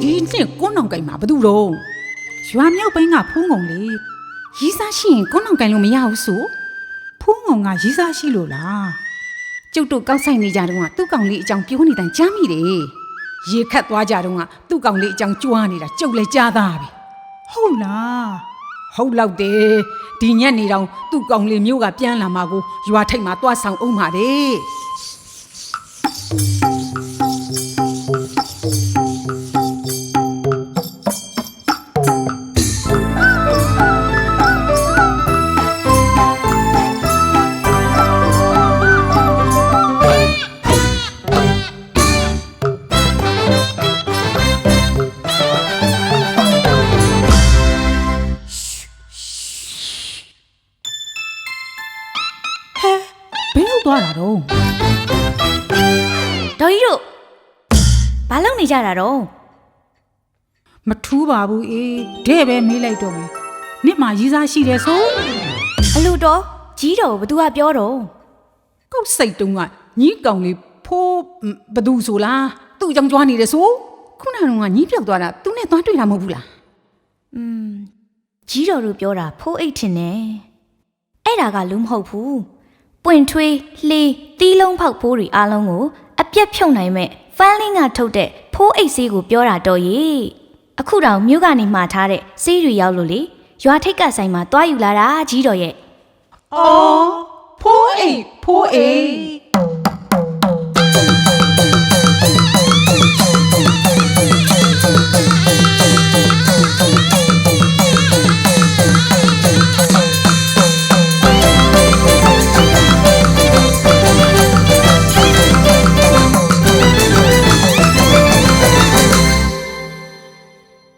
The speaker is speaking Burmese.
ဒီနှစ်ကွန်းအောင်ကိုင်မှာဘာလို့တော့ရွာမြောက်ပိုင်းကဖူးငုံလေရီးစားရှိရင်ကွန်းအောင်ကိုင်လို့မရဘူးဆိုဖူးငုံကရီးစားရှိလို့လားကျုပ်တို့ကောက်ဆိုင်နေကြတော့ကသူ့ကောင်လေးအကြောင်းပြောနေတိုင်းကြားမိတယ်ရေခတ်သွားကြတော့ကသူ့ကောင်လေးအကြောင်းကြွားနေတာကျုပ်လည်းကြားသားပဲဟုတ်လားဟုတ်လောက်တယ်ဒီညက်နေတော့သူ့ကောင်လေးမျိုးကပြန်လာမှာကိုရွာထိပ်မှာသွားဆောင်အောင်ပါတဲ့သွားတာတော့ဒေါ်ကြီးတို့ဘာလုပ်နေကြတာတော့မထူးပါဘူးအေးတဲ့ပဲမေးလိုက်တော့မယ်နှစ်မှာရီးစားရှိတယ်ဆိုအလို့တော့ကြီးတော်ဘသူကပြောတော့ကောက်စိတ်တုံးကညီးကောင်လေးဖိုးဘသူဆိုလားသူ့အကြောင်းကြွားနေတယ်ဆိုခုနကညီးပြောက်သွားတာသူနဲ့သွားတွေ့တာမဟုတ်ဘူးလားကြီးတော်တို့ပြောတာဖိုးအိတ်ထင်တယ်အဲ့ဒါကလူမဟုတ်ဘူးပွင့်ထွေးလှေးတီးလုံးဖောက်ဖိုးတွေအားလုံးကိုအပြက်ဖြုတ်နိုင်မဲ့ဖန်းလင်းကထုတ်တဲ့ဖိုးအိတ်ဆေးကိုပြောတာတော့ရေအခုတော့မြို့ကနေမှာထားတဲ့ဆေးတွေရောက်လို့လေရွာထိပ်ကဆိုင်မှာတွားယူလာတာကြီးတော်ရဲ့အော်ဖိုးအိတ်